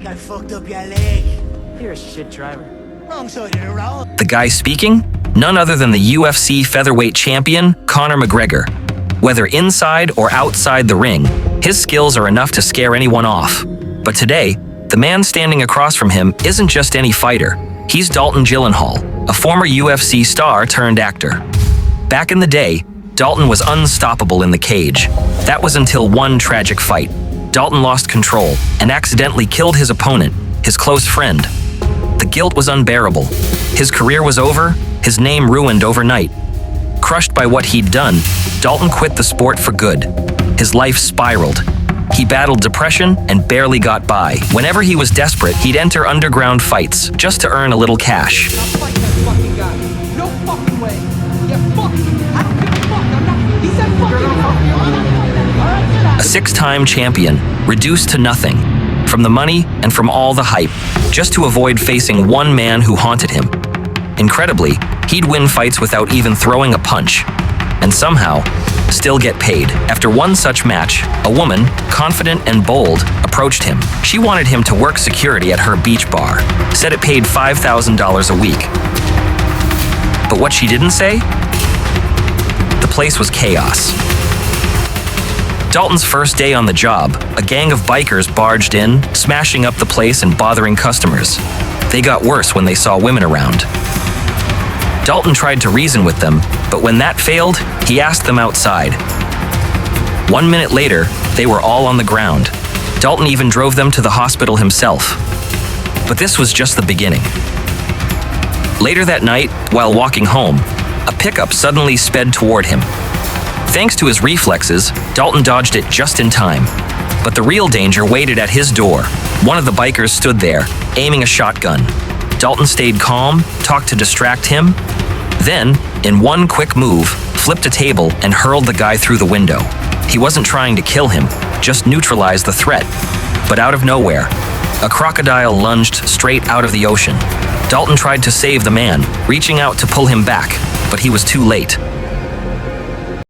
I fucked up your leg. You're a shit driver. Wrong side of the road. The guy speaking? None other than the UFC featherweight champion, Conor McGregor. Whether inside or outside the ring, his skills are enough to scare anyone off. But today, the man standing across from him isn't just any fighter. He's Dalton Gyllenhaal, a former UFC star turned actor. Back in the day, Dalton was unstoppable in the cage. That was until one tragic fight. Dalton lost control and accidentally killed his opponent, his close friend. The guilt was unbearable. His career was over, his name ruined overnight. Crushed by what he'd done, Dalton quit the sport for good. His life spiraled. He battled depression and barely got by. Whenever he was desperate, he'd enter underground fights just to earn a little cash. I'll fight that fucking guy. No fucking way. Yeah, fuck you. I don't give a fuck. I'm not. He said fuck you. A six-time champion, reduced to nothing. From the money and from all the hype, just to avoid facing one man who haunted him. Incredibly, he'd win fights without even throwing a punch. And somehow, still get paid. After one such match, a woman, confident and bold, approached him. She wanted him to work security at her beach bar, said it paid $5,000 a week. But what she didn't say? The place was chaos. Dalton's first day on the job, a gang of bikers barged in, smashing up the place and bothering customers. They got worse when they saw women around. Dalton tried to reason with them, but when that failed, he asked them outside. 1 minute later, they were all on the ground. Dalton even drove them to the hospital himself. But this was just the beginning. Later that night, while walking home, a pickup suddenly sped toward him. Thanks to his reflexes, Dalton dodged it just in time. But the real danger waited at his door. One of the bikers stood there, aiming a shotgun. Dalton stayed calm, talked to distract him, then, in one quick move, flipped a table and hurled the guy through the window. He wasn't trying to kill him, just neutralize the threat. But out of nowhere, a crocodile lunged straight out of the ocean. Dalton tried to save the man, reaching out to pull him back, but he was too late.